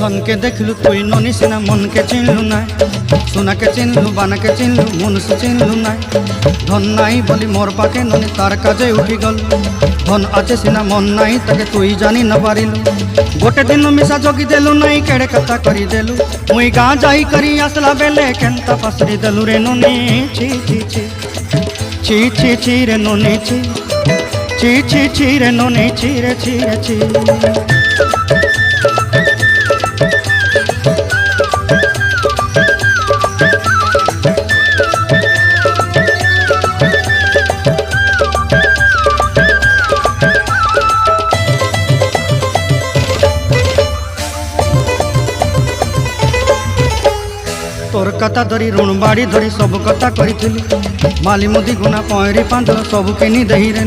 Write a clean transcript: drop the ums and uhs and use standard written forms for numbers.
धन के देखलु तुई ननी सिना मन के चिन्हलु ना सोना के चिन्हलु बाना के चिन्हलु मनुष्य चिन्हलु ना धन नाई बोली मोर पाके ननी तार काजे उठी गल धन आचे सिना मन नाई ताके तुई जानी न पारिलु गोटे दिन मिसा जगी देलु नाई केड़े कथा करी देलु मुई गाँ जाई करी आसला बेले केंता पासरी देलु रे ननी ची ची ची ची ची ची रे ननी ची ची ची ची रे ननी ची रे ची रे ची तोर कथा धरी ऋण बाड़ी धरी सब कथा करी माली मुदी गुना पहरी पांद सब किनी दही रे।